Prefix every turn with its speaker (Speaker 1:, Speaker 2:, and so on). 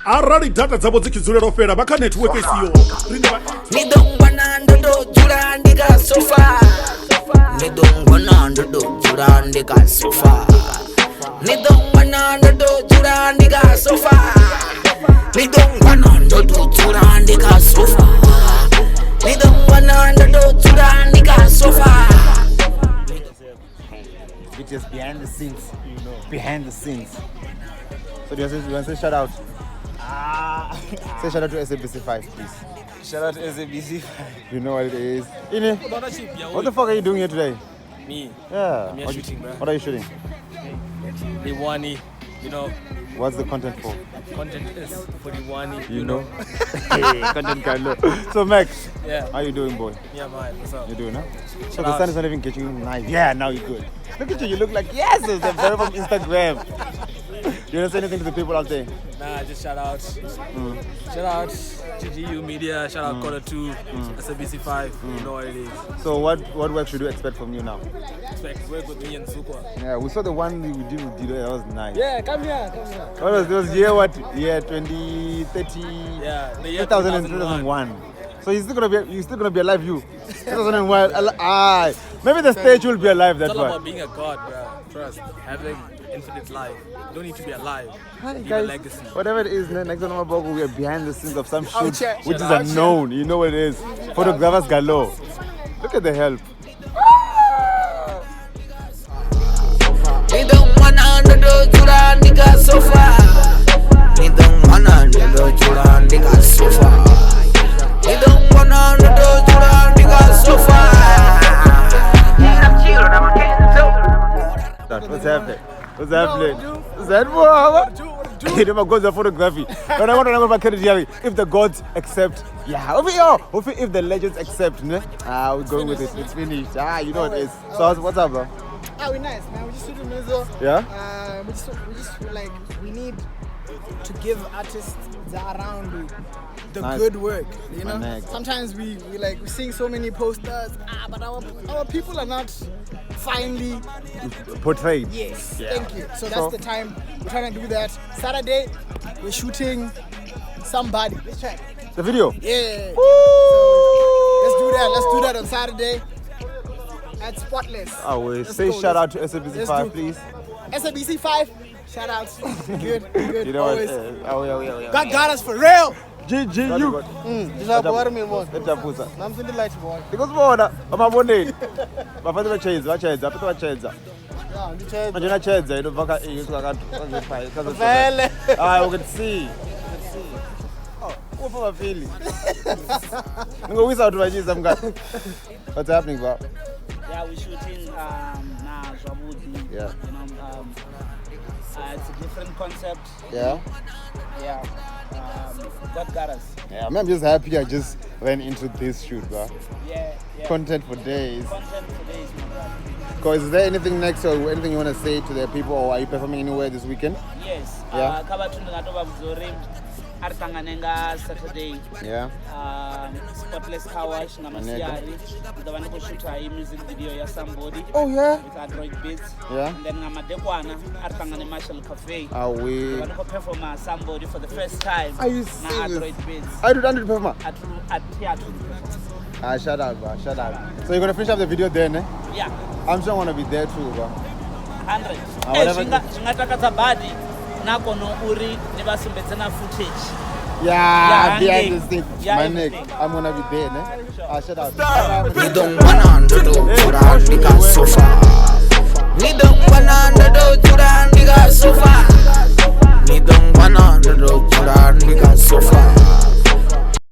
Speaker 1: Arali data dzabo dzikidzulera ofera vaka network isiyo.
Speaker 2: Nidongwana ndodo jura ndika sofa. Nidongwana ndodo jura ndika sofa. Nidongwana ndodo jura ndika sofa. Nidongwana ndodo jura ndika sofa. Nidongwana ndodo jura ndika sofa.
Speaker 3: It is behind the scenes, behind the scenes. So do you want to say shout out? Say shout out to SABC5, please.
Speaker 4: Shout out to SABC5.
Speaker 3: You know what it is. Ine, what the fuck are you doing here today?
Speaker 4: Me?
Speaker 3: Yeah.
Speaker 4: I'm here shooting, bro.
Speaker 3: What are you shooting?
Speaker 4: The Wani, you know.
Speaker 3: What's the content for?
Speaker 4: Content is for the Wani,
Speaker 3: You know? Hey, content can know. So Max,
Speaker 4: Yeah.
Speaker 3: how you doing, boy?
Speaker 4: Yeah, man. What's up?
Speaker 3: You doing, huh? So
Speaker 4: Shout
Speaker 3: the
Speaker 4: out.
Speaker 3: sun is not even catching you nice. Yeah, now you're good. Look at you, you look like, yes, it's the boy from Instagram. You want to say anything to the people out there?
Speaker 4: Nah, just shout out. Shout out GGU Media, shout out Quarter 2, SABC5, you know what it is.
Speaker 3: So what work should we expect from you now?
Speaker 4: Expect work with me and Sukwa.
Speaker 3: Yeah, we saw the one we did with Dido, that was nice.
Speaker 4: Yeah, come here.
Speaker 3: What was, it was year what? Year 2030?
Speaker 4: Yeah, the year
Speaker 3: 2001. So you're still gonna be alive, you. 2001. Maybe the stage will be alive.
Speaker 4: It's
Speaker 3: That's
Speaker 4: all
Speaker 3: why.
Speaker 4: about being a god, bro. Trust. Having infinite life. You don't need to be alive.
Speaker 3: Hi,
Speaker 4: Leave a
Speaker 3: guys.
Speaker 4: legacy.
Speaker 3: Whatever it is, next time we are behind the scenes of some shoot,
Speaker 4: check.
Speaker 3: which is
Speaker 4: Shout out,
Speaker 3: unknown. You know what it is. Photographers galore. Look at the help.
Speaker 2: Ni don't wanna do jura ndika sofa. Ni don't wanna do jura ndika sofa. Ni don't wanna do jura ndika sofa.
Speaker 3: What's happening? What's happening? What's that? You never go to photography. But I want to know about if the gods accept. Yeah. If the legends accept, we're going with it. It's finished. You know what it is. So what's up, bro?
Speaker 5: We're nice, man. We just shooting Mizo.
Speaker 3: Yeah?
Speaker 5: We just feel like we need to give artists around the
Speaker 3: Nice.
Speaker 5: good work. You
Speaker 3: My
Speaker 5: know,
Speaker 3: neck.
Speaker 5: sometimes we seeing so many posters, but our people are not finally.
Speaker 3: Portrayed.
Speaker 5: Yes,
Speaker 3: Yeah.
Speaker 5: thank you. So that's
Speaker 3: So-
Speaker 5: the time we're trying to do that. Saturday, we're shooting somebody. Let's check.
Speaker 3: The video.
Speaker 5: Yeah.
Speaker 3: Woo!
Speaker 5: Let's do that. Let's do that on Saturday at Spotless. Let's
Speaker 3: Say
Speaker 5: go.
Speaker 3: shout out
Speaker 5: Let's-
Speaker 3: to
Speaker 5: let's
Speaker 3: SABC5,
Speaker 5: do-
Speaker 3: please.
Speaker 5: SABC5, shout out. Good.
Speaker 3: You know
Speaker 5: Always.
Speaker 3: what?
Speaker 5: God got us for real.
Speaker 3: GGU.
Speaker 5: Namsindi light boy.
Speaker 3: Ndikuzibona amaboneni. Bafana bacheza aphethe bacheza.
Speaker 5: Yeah, ndicheza.
Speaker 3: Manje nacheza inobva ka ka
Speaker 5: Vele.
Speaker 3: you can see. Oh, ufa bafili. Ngowisa ukuthi bachisa mngani. What's happening, bro?
Speaker 6: Yeah, we're shooting now Zwabudi.
Speaker 3: Yeah.
Speaker 6: You know, it's a different concept.
Speaker 3: Yeah.
Speaker 6: Yeah. God got us.
Speaker 3: Yeah, I'm just happy I just ran into this shoot, bro.
Speaker 6: Yeah.
Speaker 3: Content for days.
Speaker 6: Content today is my brother.
Speaker 3: Cause is there anything next or anything you want to say to the people, or are you performing anywhere this weekend?
Speaker 6: Yes.
Speaker 3: Yeah.
Speaker 6: Kabatundu ngatoba mzori. Artanganenga Saturday.
Speaker 3: Yeah.
Speaker 6: Spotless car wash namasiyari. Ndaba ndikushooter music video ya somebody.
Speaker 3: Oh yeah.
Speaker 6: With Android beats.
Speaker 3: Yeah.
Speaker 6: And then ngamadekwana Artangane Marshall Cafe.
Speaker 3: Are we?
Speaker 6: Ndaba ndikuperform somebody for the first time.
Speaker 3: Are you
Speaker 6: Na
Speaker 3: serious?
Speaker 6: Android beats.
Speaker 3: I do perform.
Speaker 6: At theater.
Speaker 3: Shout out, bro. Shout out. So you're gonna finish up the video then, eh?
Speaker 6: Yeah.
Speaker 3: I'm sure I wanna be there too, bro.
Speaker 6: 100.
Speaker 3: whatever-
Speaker 6: Zvingatakadza badi nakono uri nevasumbedze na footage.
Speaker 3: Yeah,
Speaker 6: Yeah,
Speaker 3: behind
Speaker 6: Andy.
Speaker 3: this thing.
Speaker 6: Yeah,
Speaker 3: My
Speaker 6: everything.
Speaker 3: neck. I'm gonna be there, eh? Shout out.
Speaker 2: Ni don't wanna do jura ndika sofa.